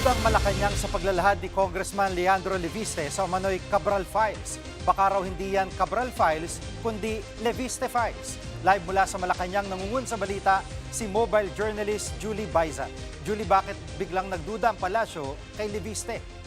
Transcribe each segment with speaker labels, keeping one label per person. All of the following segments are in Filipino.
Speaker 1: Nagduda ang Malacanang sa paglalahad ni Congressman Leandro Leviste sa umano'y Cabral Files. Baka raw hindi yan Cabral Files, kundi Leviste Files. Live mula sa Malacanang, nangungun sa balita si mobile journalist Julie Baiza. Julie, bakit biglang nagduda ang palasyo kay Leviste?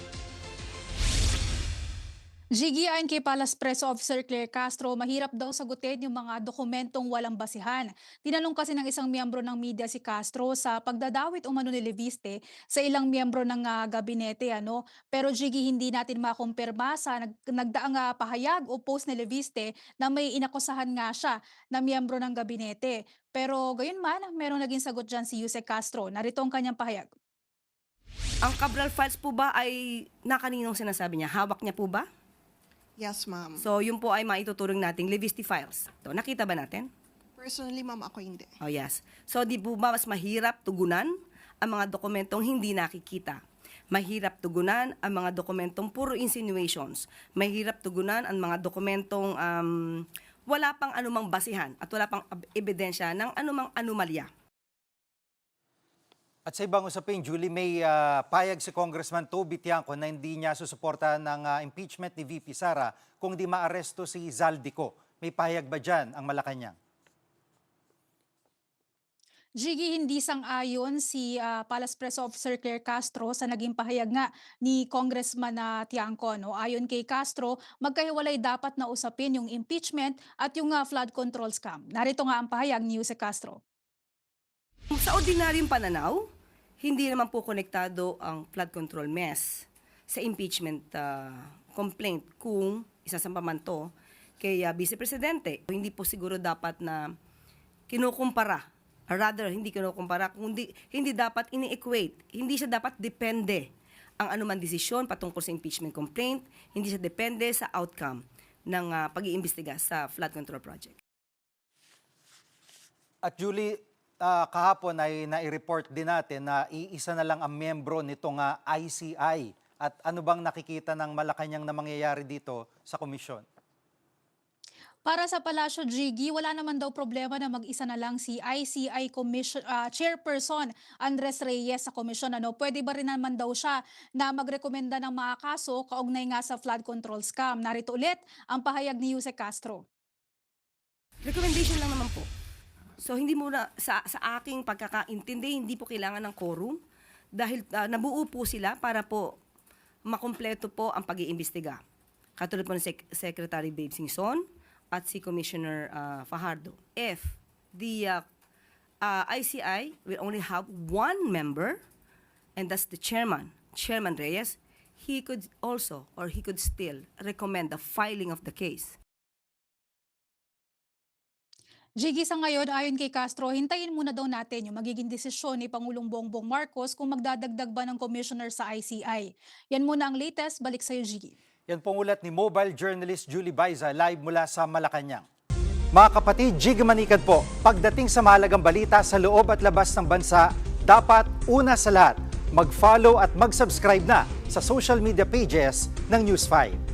Speaker 2: Jiggy, ayon kay Palace Press Officer Claire Castro, mahirap daw sagutin yung mga dokumentong walang basihan. Tinanong kasi ng isang miyembro ng media si Castro sa pagdadawit umano ni Leviste sa ilang miyembro ng gabinete. Pero Jiggy, hindi natin makumpirma sa nagdaang pahayag o post ni Leviste na may inakusahan nga siya na miyembro ng gabinete. Pero gayon man, merong naging sagot dyan si Yusek Castro. Narito ang kanyang pahayag.
Speaker 3: Ang Cabral Files po ba ay nakaninong sinasabi niya? Hawak niya po ba?
Speaker 4: Yes, ma'am.
Speaker 3: So, yun po ay maituturing nating Leviste Files. To, nakita ba natin?
Speaker 4: Personally, ma'am, ako hindi.
Speaker 3: Oh, yes. So, di po ba mas mahirap tugunan ang mga dokumentong hindi nakikita? Mahirap tugunan ang mga dokumentong puro insinuations. Mahirap tugunan ang mga dokumentong wala pang anumang basihan at wala pang ebidensya ng anumang anomalya.
Speaker 1: At sa ibang usapin, Julie, may payag si Congressman Toby Tiangco na hindi niya susuportahan ng impeachment ni VP Sara kung di maaresto si Zaldico. May payag ba dyan ang Malacanang?
Speaker 2: Jiggy, hindi sang-ayon si Palace Press Officer Claire Castro sa naging pahayag nga ni Congressman Tiangco. Ayon kay Castro, magkahiwalay dapat na usapin yung impeachment at yung flood control scam. Narito nga ang pahayag ni Yusek Castro.
Speaker 3: Sa ordinaryong pananaw, hindi naman po konektado ang flood control mess sa impeachment complaint kung isasampa man to kay Vice Presidente. Hindi po siguro dapat na kinukumpara, or rather hindi kinukumpara, kundi hindi dapat ini-equate, hindi siya dapat depende ang anuman desisyon patungkol sa impeachment complaint, hindi siya depende sa outcome ng pag-iimbestiga sa flood control project.
Speaker 1: At Julie, kahapon ay nai-report din natin na iisa na lang ang miyembro nitong ICI. At ano bang nakikita ng Malacanang na mangyayari dito sa komisyon?
Speaker 2: Para sa Palasyo, Jiggy, wala naman daw problema na mag-isa na lang si ICI Chairperson Andres Reyes sa komisyon. Pwede ba rin naman daw siya na magrekomenda ng mga kaso kaugnay nga sa flood control scam? Narito ulit ang pahayag ni Yusek Castro.
Speaker 3: Recommendation lang naman po. So hindi muna sa aking pagkakaintindi, hindi po kailangan ng quorum dahil nabuo po sila para po makumpleto po ang pag-iimbestiga. Katulad po ni Secretary Babe Singson at si Commissioner Fajardo. If the ICI will only have one member, and that's the chairman, Chairman Reyes, he could still recommend the filing of the case.
Speaker 2: Jiggy, sa ngayon, ayon kay Castro, hintayin muna daw natin yung magiging desisyon ni Pangulong Bongbong Marcos kung magdadagdag ba ng commissioner sa ICI. Yan muna ang latest. Balik sa'yo, Jiggy.
Speaker 1: Yan pong ulat ni mobile journalist Julie Baiza live mula sa Malacanang. Mga kapatid, Jiggy Manikad po. Pagdating sa mahalagang balita sa loob at labas ng bansa, dapat una sa lahat, mag-follow at mag-subscribe na sa social media pages ng News 5.